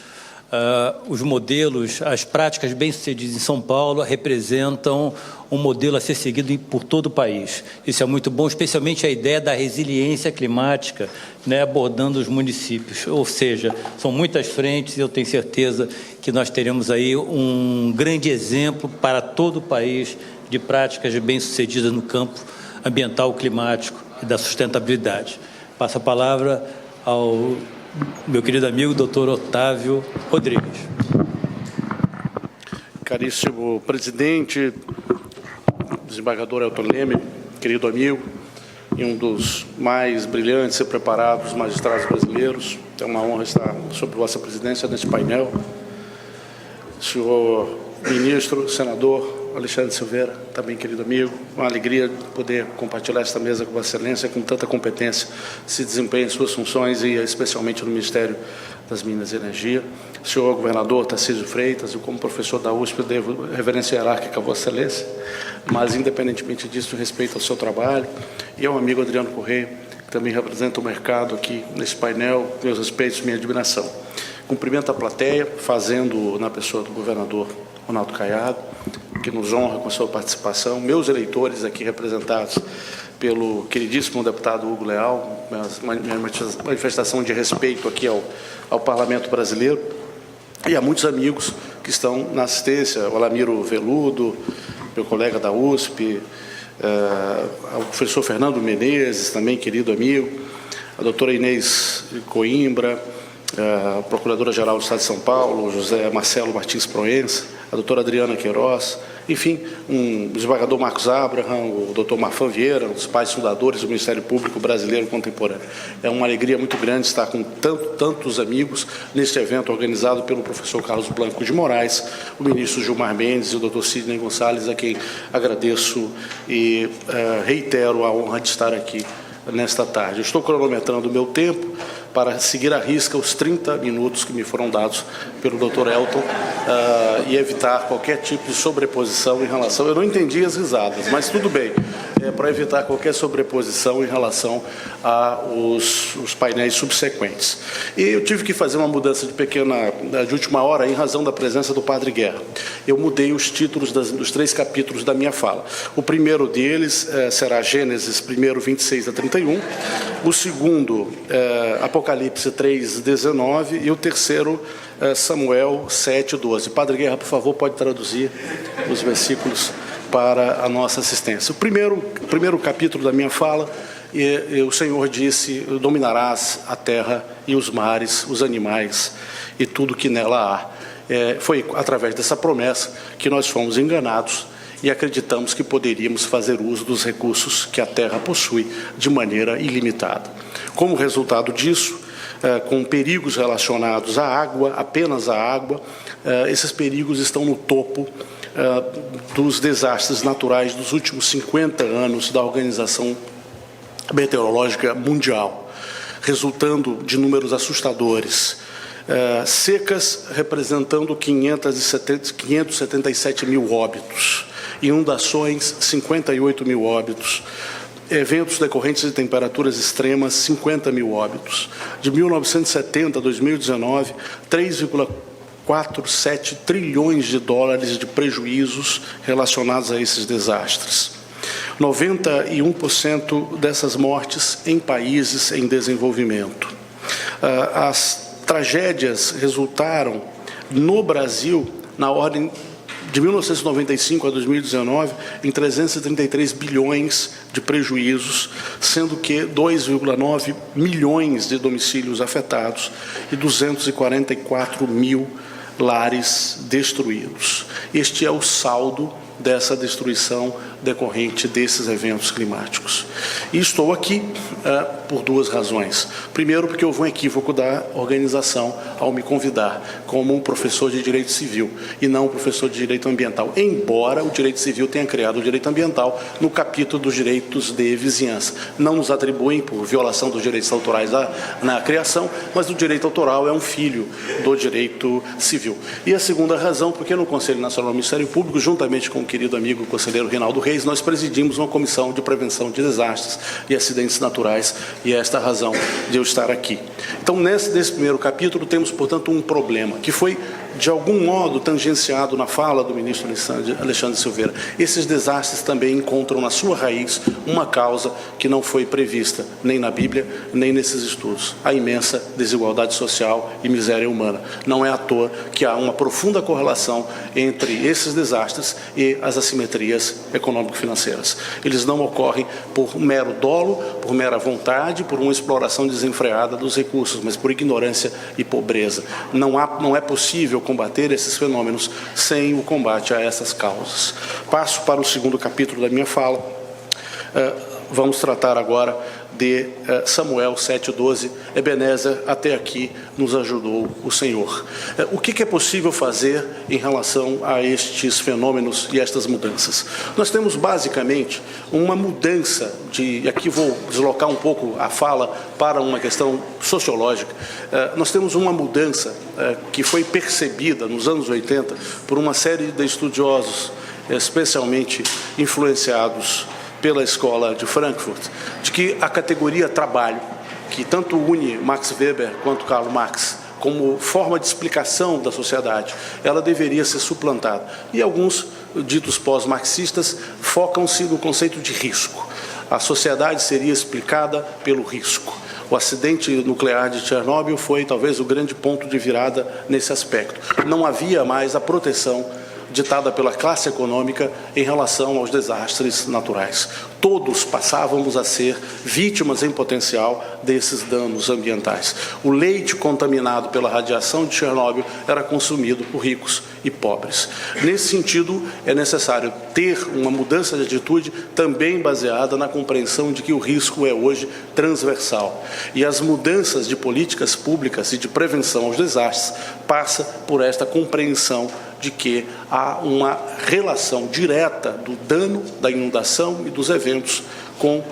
os modelos, as práticas bem-sucedidas em São Paulo representam um modelo a ser seguido por todo o país. Isso é muito bom, especialmente a ideia da resiliência climática, né, abordando os municípios. Ou seja, são muitas frentes e eu tenho certeza que nós teremos aí um grande exemplo para todo o país de práticas bem-sucedidas no campo ambiental, climático e da sustentabilidade. Passo a palavra ao meu querido amigo, doutor Otávio Rodrigues. Caríssimo presidente, desembargador Elton Leme, querido amigo, e um dos mais brilhantes e preparados magistrados brasileiros. É uma honra estar sob vossa presidência nesse painel. Senhor ministro, senador Alexandre Silveira, também querido amigo, uma alegria poder compartilhar esta mesa com Vossa Excelência, com tanta competência se desempenha em suas funções e especialmente no Ministério das Minas e Energia. Senhor governador Tarcísio Freitas, eu como professor da USP eu devo reverência hierárquica a Vossa Excelência, mas independentemente disso, respeito ao seu trabalho, e ao amigo Adriano Correia, que também representa o mercado aqui nesse painel, meus respeitos, minha admiração. Cumprimento a plateia, fazendo na pessoa do governador Ronaldo Caiado, que nos honra com a sua participação, meus eleitores aqui representados pelo queridíssimo deputado Hugo Leal, minha manifestação de respeito aqui ao Parlamento Brasileiro, e a muitos amigos que estão na assistência, o Alamiro Veludo, meu colega da USP, o professor Fernando Menezes, também querido amigo, a doutora Inês Coimbra, a Procuradora-Geral do Estado de São Paulo, José Marcelo Martins Proença, a doutora Adriana Queiroz, enfim, o desembargador Marcos Abraham, o Dr. Marfan Vieira, os pais fundadores do Ministério Público Brasileiro Contemporâneo. É uma alegria muito grande estar com tantos amigos neste evento organizado pelo professor Carlos Blanco de Moraes, o ministro Gilmar Mendes e o Dr. Sidney Gonçalves, a quem agradeço e reitero a honra de estar aqui nesta tarde. Eu estou cronometrando o meu tempo para seguir à risca os 30 minutos que me foram dados pelo Dr. Elton e evitar qualquer tipo de sobreposição em relação... Eu não entendi as risadas, mas tudo bem. Para evitar qualquer sobreposição em relação aos painéis subsequentes. E eu tive que fazer uma mudança de última hora em razão da presença do Padre Guerra. Eu mudei os títulos dos 3 capítulos da minha fala. O primeiro deles será Gênesis 1, 26 a 31, o segundo, Apocalipse 3, 19, e o terceiro, Samuel 7, 12. Padre Guerra, por favor, pode traduzir os versículos para a nossa assistência. O primeiro capítulo da minha fala, o Senhor disse: dominarás a terra e os mares, os animais e tudo que nela há. Foi através dessa promessa que nós fomos enganados e acreditamos que poderíamos fazer uso dos recursos que a terra possui de maneira ilimitada. Como resultado disso, com perigos relacionados à água, apenas à água, esses perigos estão no topo dos desastres naturais dos últimos 50 anos da Organização Meteorológica Mundial, resultando de números assustadores. Secas representando 577 mil óbitos, inundações 58 mil óbitos, eventos decorrentes de temperaturas extremas 50 mil óbitos. De 1970 a 2019, 3,47 trilhões de dólares de prejuízos relacionados a esses desastres. 91% dessas mortes em países em desenvolvimento. As tragédias resultaram no Brasil, na ordem de 1995 a 2019, em 333 bilhões de prejuízos, sendo que 2,9 milhões de domicílios afetados e 244 mil lares destruídos. Este é o saldo dessa destruição decorrente desses eventos climáticos. E estou aqui por 2 razões. Primeiro, porque houve um equívoco da organização ao me convidar como um professor de direito civil e não um professor de direito ambiental, embora o direito civil tenha criado o direito ambiental no capítulo dos direitos de vizinhança. Não nos atribuem por violação dos direitos autorais na criação, mas o direito autoral é um filho do direito civil. E a segunda razão, porque no Conselho Nacional do Ministério Público, juntamente com o querido amigo conselheiro Reinaldo Reis, nós presidimos uma comissão de prevenção de desastres e acidentes naturais, e é esta a razão de eu estar aqui. Então, nesse primeiro capítulo, temos, portanto, um problema que foi, de algum modo, tangenciado na fala do ministro Alexandre Silveira. Esses desastres também encontram na sua raiz uma causa que não foi prevista nem na Bíblia, nem nesses estudos: a imensa desigualdade social e miséria humana. Não é à toa que há uma profunda correlação entre esses desastres e as assimetrias econômico-financeiras. Eles não ocorrem por mero dolo, por mera vontade, por uma exploração desenfreada dos recursos, mas por ignorância e pobreza. Não é possível combater esses fenômenos sem o combate a essas causas. Passo para o segundo capítulo da minha fala. Vamos tratar agora de Samuel 7,12, Ebenezer, até aqui nos ajudou o Senhor. O que é possível fazer em relação a estes fenômenos e estas mudanças? Nós temos basicamente uma mudança e aqui vou deslocar um pouco a fala para uma questão sociológica. Nós temos uma mudança que foi percebida nos anos 80 por uma série de estudiosos, especialmente influenciados pela escola de Frankfurt, de que a categoria trabalho, que tanto une Max Weber quanto Karl Marx como forma de explicação da sociedade, ela deveria ser suplantada. E alguns ditos pós-marxistas focam-se no conceito de risco. A sociedade seria explicada pelo risco. O acidente nuclear de Chernobyl foi talvez o grande ponto de virada nesse aspecto. Não havia mais a proteção ditada pela classe econômica em relação aos desastres naturais. todos passávamos a ser vítimas em potencial desses danos ambientais. O leite contaminado pela radiação de Chernobyl era consumido por ricos e pobres. Nesse sentido, é necessário ter uma mudança de atitude também baseada na compreensão de que o risco é hoje transversal. E as mudanças de políticas públicas e de prevenção aos desastres passa por esta compreensão de que há uma relação direta do dano, da inundação e dos eventos com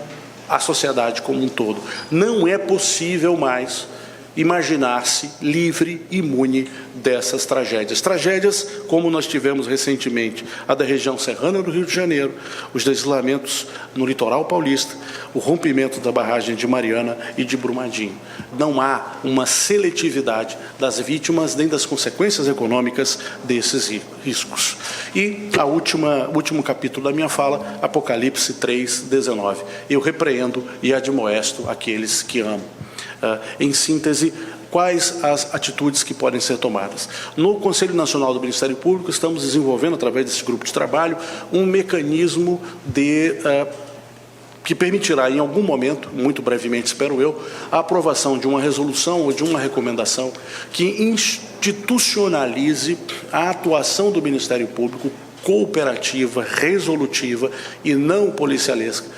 a sociedade como um todo. Não é possível mais imaginar-se livre, imune dessas tragédias. Tragédias como nós tivemos recentemente, a da região serrana do Rio de Janeiro, os deslizamentos no litoral paulista, o rompimento da barragem de Mariana e de Brumadinho. Não há uma seletividade das vítimas nem das consequências econômicas desses riscos. E o último capítulo da minha fala, Apocalipse 3:19. Eu repreendo e admoesto aqueles que amo. Em síntese, quais as atitudes que podem ser tomadas? No Conselho Nacional do Ministério Público, estamos desenvolvendo, através desse grupo de trabalho, um mecanismo que permitirá, em algum momento, muito brevemente, espero eu, a aprovação de uma resolução ou de uma recomendação que institucionalize a atuação do Ministério Público cooperativa, resolutiva e não policialesca,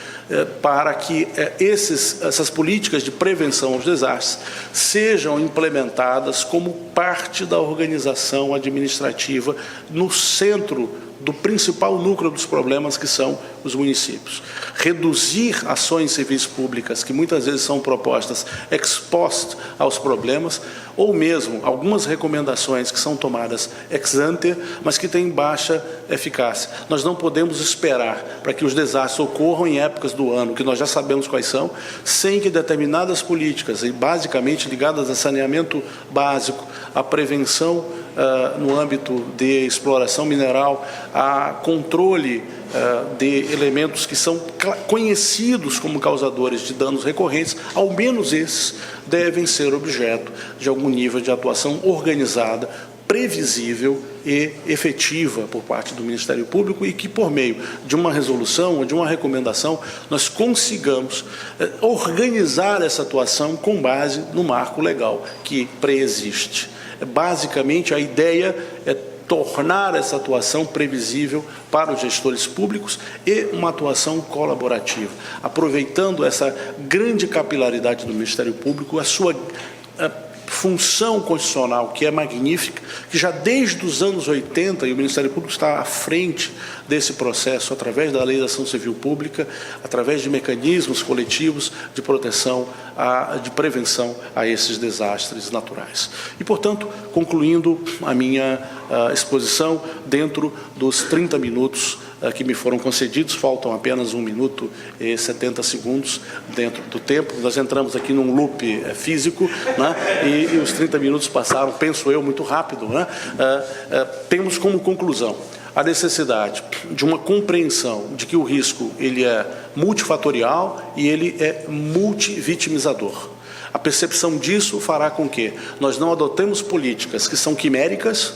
para que essas políticas de prevenção aos desastres sejam implementadas como parte da organização administrativa no centro do principal núcleo dos problemas, que são os municípios. Reduzir ações civis públicas, que muitas vezes são propostas ex post aos problemas, ou mesmo algumas recomendações que são tomadas ex ante, mas que têm baixa eficácia. Nós não podemos esperar para que os desastres ocorram em épocas do ano, que nós já sabemos quais são, sem que determinadas políticas, basicamente ligadas a saneamento básico, a prevenção no âmbito de exploração mineral, a controle de elementos que são conhecidos como causadores de danos recorrentes, ao menos esses devem ser objeto de algum nível de atuação organizada, previsível e efetiva por parte do Ministério Público, e que, por meio de uma resolução ou de uma recomendação, nós consigamos organizar essa atuação com base no marco legal que preexiste. Basicamente, a ideia é tornar essa atuação previsível para os gestores públicos e uma atuação colaborativa, aproveitando essa grande capilaridade do Ministério Público, a sua função constitucional, que é magnífica, que já desde os anos 80, e o Ministério Público está à frente desse processo, através da Lei da Ação Civil Pública, através de mecanismos coletivos de proteção, de prevenção a esses desastres naturais. E, portanto, concluindo a minha exposição, dentro dos 30 minutos que me foram concedidos, faltam apenas 1 minuto e 70 segundos dentro do tempo. Nós entramos aqui num loop físico, né? E os 30 minutos passaram, penso eu, muito rápido, né? Temos como conclusão a necessidade de uma compreensão de que o risco ele é multifatorial e ele é multivitimizador. A percepção disso fará com que nós não adotemos políticas que são quiméricas,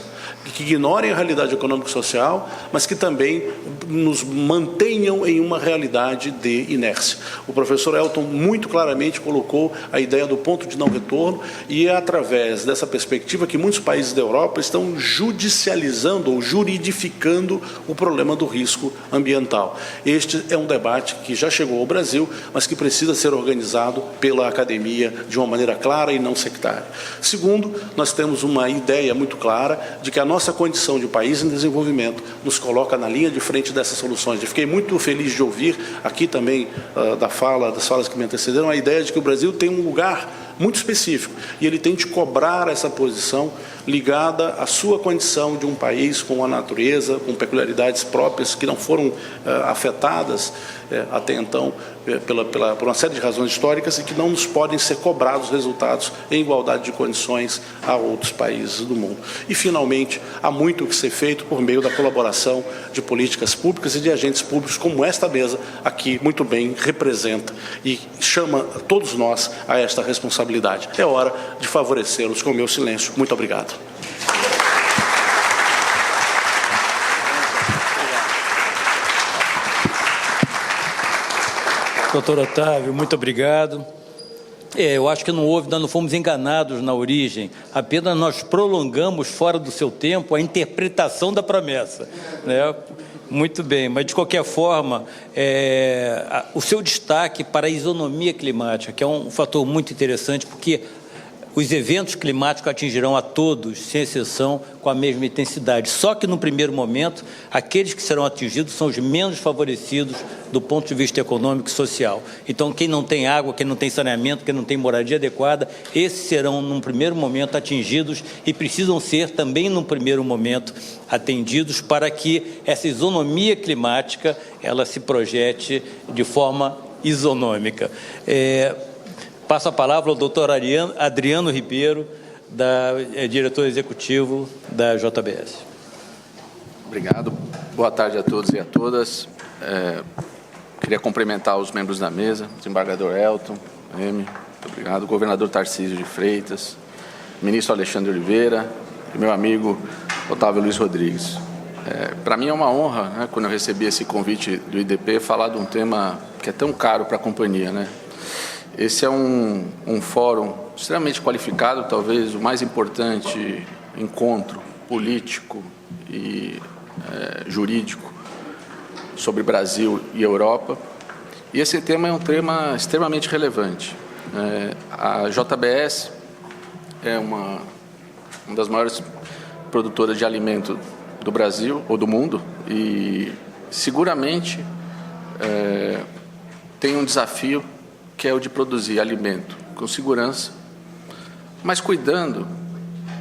que ignorem a realidade econômico-social, mas que também nos mantenham em uma realidade de inércia. O professor Elton muito claramente colocou a ideia do ponto de não retorno, e é através dessa perspectiva que muitos países da Europa estão judicializando ou juridificando o problema do risco ambiental. Este é um debate que já chegou ao Brasil, mas que precisa ser organizado pela academia de uma maneira clara e não sectária. Segundo, nós temos uma ideia muito clara de que a nossa condição de país em desenvolvimento nos coloca na linha de frente dessas soluções. Eu fiquei muito feliz de ouvir aqui também das falas que me antecederam, a ideia de que o Brasil tem um lugar muito específico, e ele tem de cobrar essa posição ligada à sua condição de um país com a natureza, com peculiaridades próprias que não foram afetadas até então por uma série de razões históricas, e que não nos podem ser cobrados resultados em igualdade de condições a outros países do mundo. E, finalmente, há muito o que ser feito por meio da colaboração de políticas públicas e de agentes públicos, como esta mesa aqui muito bem representa e chama todos nós a esta responsabilidade. É hora de favorecê-los com o meu silêncio. Muito obrigado. Doutor Otávio, muito obrigado. Eu acho que nós não fomos enganados na origem, apenas nós prolongamos fora do seu tempo a interpretação da promessa, né? Muito bem, mas de qualquer forma, o seu destaque para a isonomia climática, que é um fator muito interessante, porque os eventos climáticos atingirão a todos, sem exceção, com a mesma intensidade. Só que, no primeiro momento, aqueles que serão atingidos são os menos favorecidos do ponto de vista econômico e social. Então, quem não tem água, quem não tem saneamento, quem não tem moradia adequada, esses serão, num primeiro momento, atingidos e precisam ser, também, num primeiro momento, atendidos para que essa isonomia climática ela se projete de forma isonômica. Passo a palavra ao doutor Adriano Ribeiro, diretor executivo da JBS. Obrigado. Boa tarde a todos e a todas. Queria cumprimentar os membros da mesa, desembargador Elton, muito obrigado, governador Tarcísio de Freitas, ministro Alexandre Oliveira e meu amigo Otávio Luiz Rodrigues. Para mim é uma honra, né, quando eu recebi esse convite do IDP, falar de um tema que é tão caro para a companhia, né? Esse é um fórum extremamente qualificado, talvez o mais importante encontro político e jurídico sobre Brasil e Europa. E esse tema é um tema extremamente relevante. A JBS é uma das maiores produtoras de alimento do Brasil ou do mundo e seguramente tem um desafio que é o de produzir alimento com segurança, mas cuidando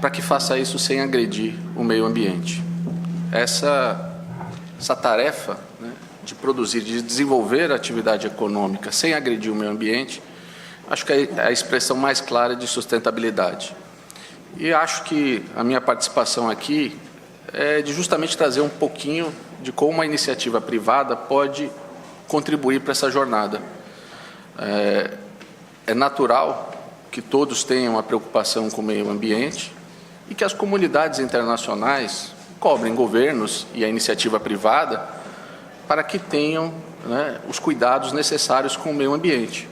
para que faça isso sem agredir o meio ambiente. Essa tarefa, né, de produzir, de desenvolver a atividade econômica sem agredir o meio ambiente, acho que é a expressão mais clara de sustentabilidade. E acho que a minha participação aqui é de justamente trazer um pouquinho de como a iniciativa privada pode contribuir para essa jornada. É natural que todos tenham uma preocupação com o meio ambiente e que as comunidades internacionais cobrem governos e a iniciativa privada para que tenham, né, os cuidados necessários com o meio ambiente.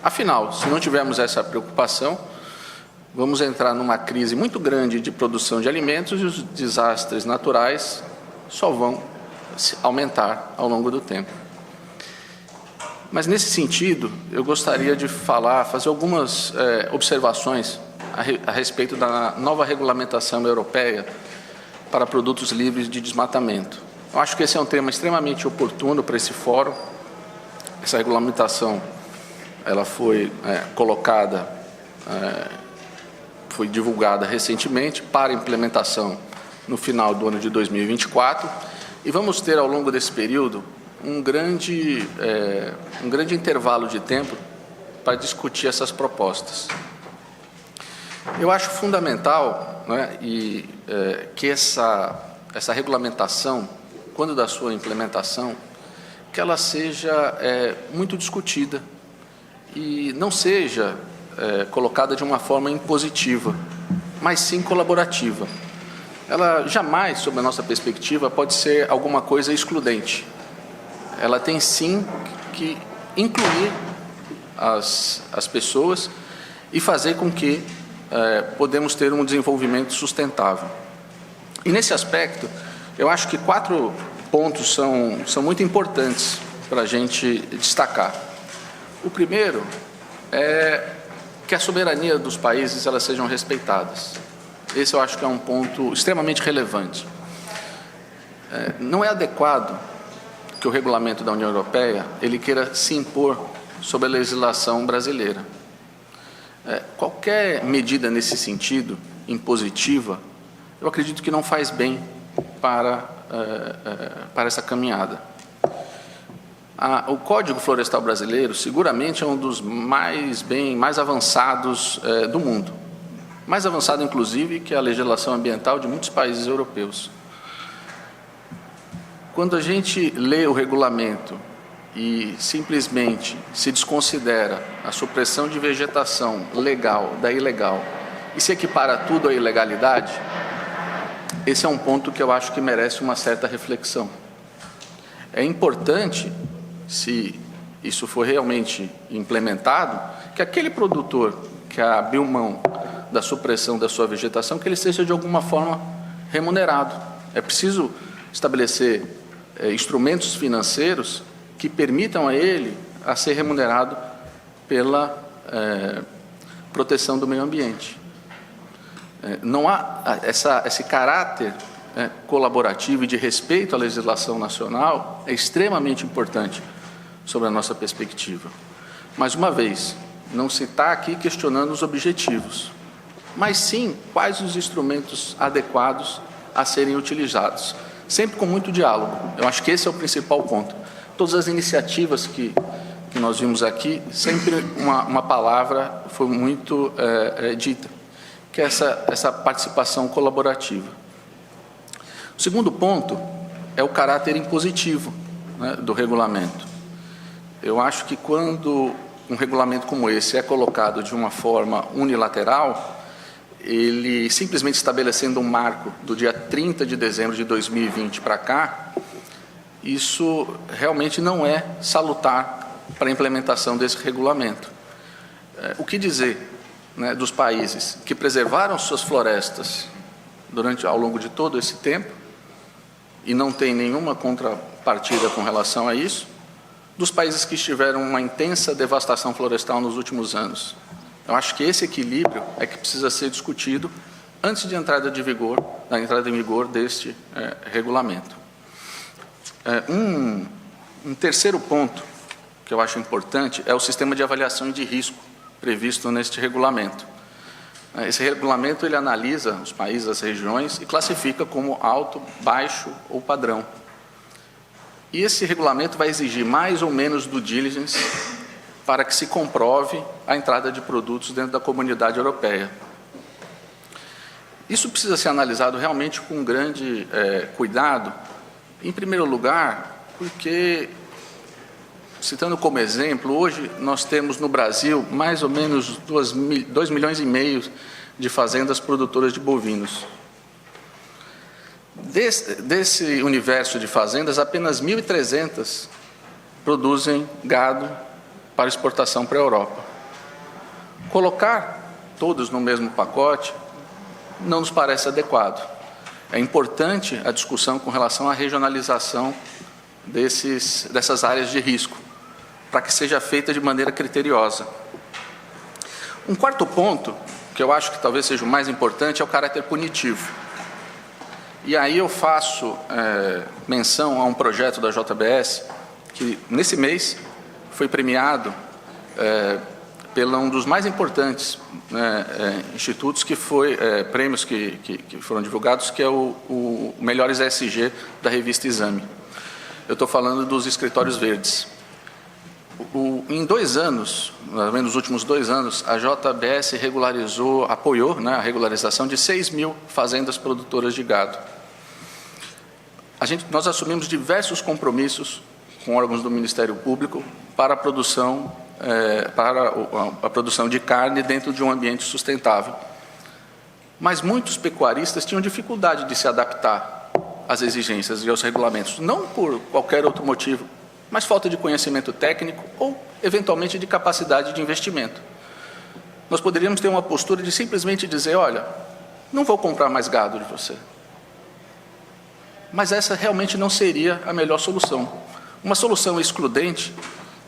Afinal, se não tivermos essa preocupação, vamos entrar numa crise muito grande de produção de alimentos e os desastres naturais só vão aumentar ao longo do tempo. Mas, nesse sentido, eu gostaria de fazer algumas observações a respeito da nova regulamentação europeia para produtos livres de desmatamento. Eu acho que esse é um tema extremamente oportuno para esse fórum. Essa regulamentação ela foi colocada, foi divulgada recentemente para implementação no final do ano de 2024 e vamos ter, ao longo desse período, um grande intervalo de tempo para discutir essas propostas. Eu acho fundamental, né, que essa regulamentação, quando da sua implementação, que ela seja muito discutida e não seja colocada de uma forma impositiva, mas sim colaborativa. Ela jamais, sob a nossa perspectiva, pode ser alguma coisa excludente. Ela tem sim que incluir as pessoas e fazer com que podemos ter um desenvolvimento sustentável. E nesse aspecto, eu acho que 4 pontos são muito importantes para a gente destacar. O primeiro é que a soberania dos países elas sejam respeitadas. Esse eu acho que é um ponto extremamente relevante. Não é adequado que o regulamento da União Europeia ele queira se impor sobre a legislação brasileira. Qualquer medida nesse sentido, impositiva, eu acredito que não faz bem para essa caminhada. O Código Florestal Brasileiro seguramente é um dos mais avançados do mundo. Mais avançado, inclusive, que a legislação ambiental de muitos países europeus. Quando a gente lê o regulamento e simplesmente se desconsidera a supressão de vegetação legal da ilegal e se equipara tudo à ilegalidade, esse é um ponto que eu acho que merece uma certa reflexão. É importante se isso for realmente implementado, que aquele produtor que abriu mão da supressão da sua vegetação, que ele seja de alguma forma remunerado. É preciso estabelecer instrumentos financeiros que permitam a ele a ser remunerado pela proteção do meio ambiente. Não há esse caráter colaborativo e de respeito à legislação nacional é extremamente importante sobre a nossa perspectiva. Mais uma vez, não se está aqui questionando os objetivos, mas sim quais os instrumentos adequados a serem utilizados, sempre com muito diálogo. Eu acho que esse é o principal ponto. Todas as iniciativas que nós vimos aqui, sempre uma palavra foi muito dita, que é essa participação colaborativa. O segundo ponto é o caráter impositivo, né, do regulamento. Eu acho que quando um regulamento como esse é colocado de uma forma unilateral, ele simplesmente estabelecendo um marco do dia 30 de dezembro de 2020 para cá, isso realmente não é salutar para a implementação desse regulamento. O que dizer, né, dos países que preservaram suas florestas ao longo de todo esse tempo e não tem nenhuma contrapartida com relação a isso, dos países que tiveram uma intensa devastação florestal nos últimos anos? Eu acho que esse equilíbrio é que precisa ser discutido antes da entrada em vigor deste regulamento. Um terceiro ponto que eu acho importante é o sistema de avaliação de risco previsto neste regulamento. Esse regulamento ele analisa os países, as regiões e classifica como alto, baixo ou padrão. E esse regulamento vai exigir mais ou menos due diligence para que se comprove a entrada de produtos dentro da comunidade europeia. Isso precisa ser analisado realmente com grande cuidado, em primeiro lugar, porque, citando como exemplo, hoje nós temos no Brasil mais ou menos 2,5 milhões de fazendas produtoras de bovinos. Desse universo de fazendas, apenas 1.300 produzem gado para exportação para a Europa. Colocar todos no mesmo pacote não nos parece adequado. É importante a discussão com relação à regionalização dessas áreas de risco, para que seja feita de maneira criteriosa. Um quarto ponto, que eu acho que talvez seja o mais importante, é o caráter punitivo. E aí eu faço menção a um projeto da JBS, que nesse mês foi premiado pelo um dos mais importantes institutos, que foi prêmios que foram divulgados, que é o Melhores ESG da revista Exame. Eu estou falando dos escritórios verdes. Em 2 anos, nos últimos 2 anos, a JBS apoiou a regularização de 6 mil fazendas produtoras de gado. Nós assumimos diversos compromissos com órgãos do Ministério Público para a produção de carne dentro de um ambiente sustentável. Mas muitos pecuaristas tinham dificuldade de se adaptar às exigências e aos regulamentos, não por qualquer outro motivo, mas falta de conhecimento técnico ou, eventualmente, de capacidade de investimento. Nós poderíamos ter uma postura de simplesmente dizer, olha, não vou comprar mais gado de você. Mas essa realmente não seria a melhor solução. Uma solução excludente,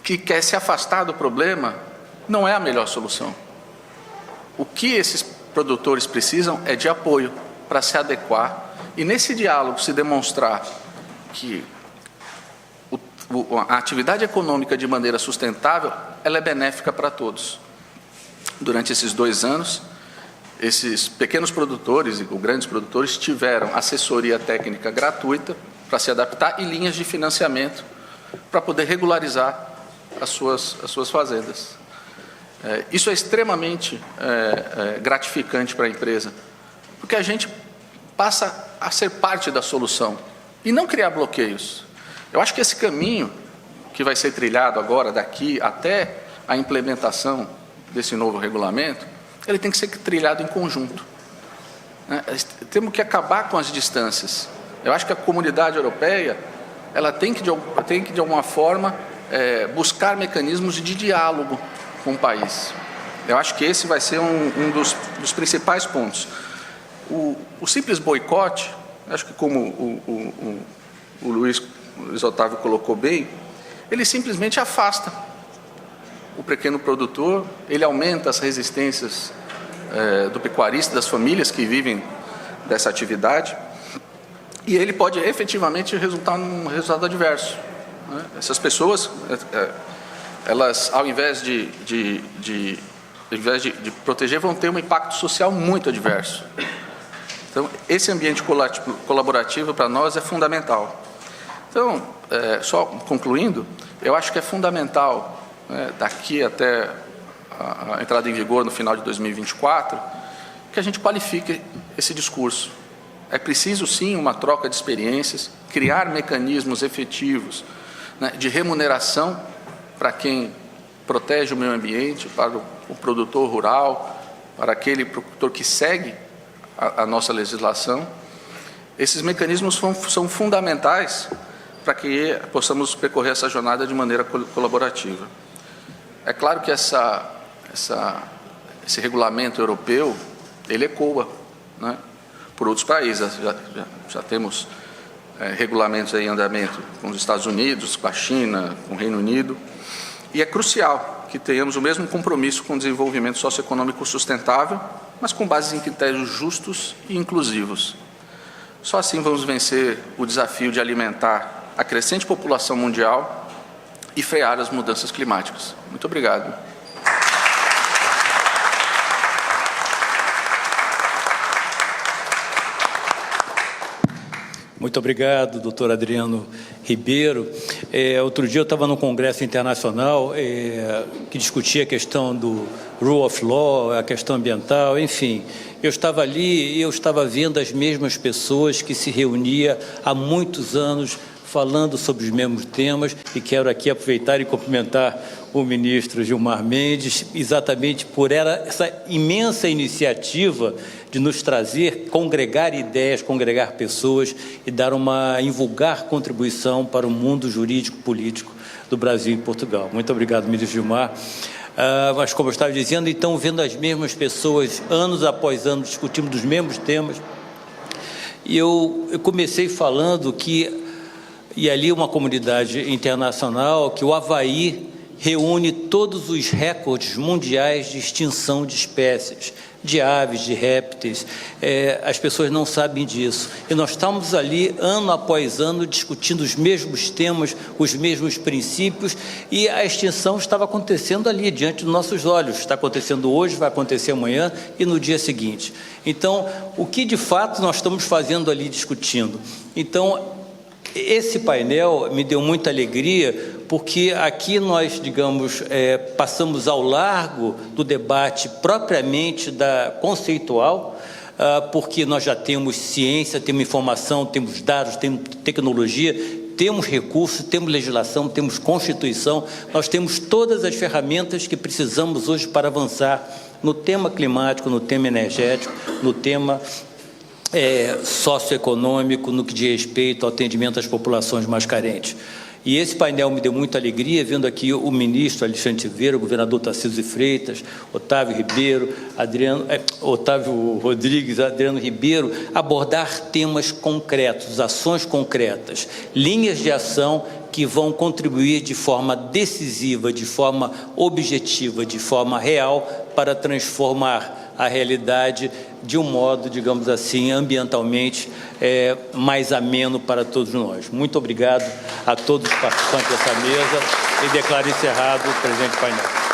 que quer se afastar do problema, não é a melhor solução. O que esses produtores precisam é de apoio para se adequar e, nesse diálogo, se demonstrar que a atividade econômica de maneira sustentável ela é benéfica para todos. Durante esses 2 anos, esses pequenos produtores e grandes produtores tiveram assessoria técnica gratuita para se adaptar e linhas de financiamento para poder regularizar as suas fazendas. Isso é extremamente gratificante para a empresa, porque a gente passa a ser parte da solução e não criar bloqueios. Eu acho que esse caminho que vai ser trilhado agora, daqui até a implementação desse novo regulamento, ele tem que ser trilhado em conjunto. Temos que acabar com as distâncias. Eu acho que a comunidade europeia ela tem que de alguma forma buscar mecanismos de diálogo com o país. Eu acho que esse vai ser um dos principais pontos. O simples boicote, acho que como o Luiz Otávio colocou bem, ele simplesmente afasta o pequeno produtor, ele aumenta as resistências do pecuarista, das famílias que vivem dessa atividade, e ele pode efetivamente resultar num resultado adverso, né? Essas pessoas, elas, ao invés de proteger, vão ter um impacto social muito adverso. Então, esse ambiente colaborativo para nós é fundamental. Então, só concluindo, eu acho que é fundamental, daqui até a entrada em vigor no final de 2024, que a gente qualifique esse discurso. É preciso, sim, uma troca de experiências, criar mecanismos efetivos, né, de remuneração para quem protege o meio ambiente, para o produtor rural, para aquele produtor que segue a nossa legislação. Esses mecanismos são fundamentais para que possamos percorrer essa jornada de maneira colaborativa. É claro que esse regulamento europeu, ele ecoa, né, por outros países. Já temos regulamentos em andamento com os Estados Unidos, com a China, com o Reino Unido, e é crucial que tenhamos o mesmo compromisso com o desenvolvimento socioeconômico sustentável, mas com base em critérios justos e inclusivos. Só assim vamos vencer o desafio de alimentar a crescente população mundial e frear as mudanças climáticas. Muito obrigado. Muito obrigado, doutor Adriano Ribeiro. Outro dia eu estava num congresso internacional que discutia a questão do Rule of Law, a questão ambiental, enfim. Eu estava ali e eu estava vendo as mesmas pessoas que se reuniam há muitos anos falando sobre os mesmos temas, e quero aqui aproveitar e cumprimentar o ministro Gilmar Mendes, exatamente por essa imensa iniciativa de nos trazer, congregar ideias, congregar pessoas e dar uma invulgar contribuição para o mundo jurídico-político do Brasil e Portugal. Muito obrigado, ministro Gilmar. Mas, como eu estava dizendo, então, vendo as mesmas pessoas, anos após anos, discutindo dos mesmos temas, e eu comecei falando que, e ali uma comunidade internacional, que o Havaí reúne todos os recordes mundiais de extinção de espécies, de aves, de répteis. As pessoas não sabem disso. E nós estamos ali, ano após ano, discutindo os mesmos temas, os mesmos princípios, e a extinção estava acontecendo ali, diante dos nossos olhos. Está acontecendo hoje, vai acontecer amanhã e no dia seguinte. Então, o que de fato nós estamos fazendo ali, discutindo? Então, esse painel me deu muita alegria, porque aqui nós, digamos, passamos ao largo do debate propriamente conceitual, porque nós já temos ciência, temos informação, temos dados, temos tecnologia, temos recursos, temos legislação, temos Constituição, nós temos todas as ferramentas que precisamos hoje para avançar no tema climático, no tema energético, no tema socioeconômico, no que diz respeito ao atendimento às populações mais carentes. E esse painel me deu muita alegria, vendo aqui o ministro Alexandre Silveira, o governador Tarcísio de Freitas, Otávio Ribeiro, Otávio Rodrigues, Adriano Ribeiro, abordar temas concretos, ações concretas, linhas de ação que vão contribuir de forma decisiva, de forma objetiva, de forma real, para transformar a realidade de um modo, digamos assim, ambientalmente mais ameno para todos nós. Muito obrigado a todos os participantes dessa mesa e declaro encerrado o presente painel.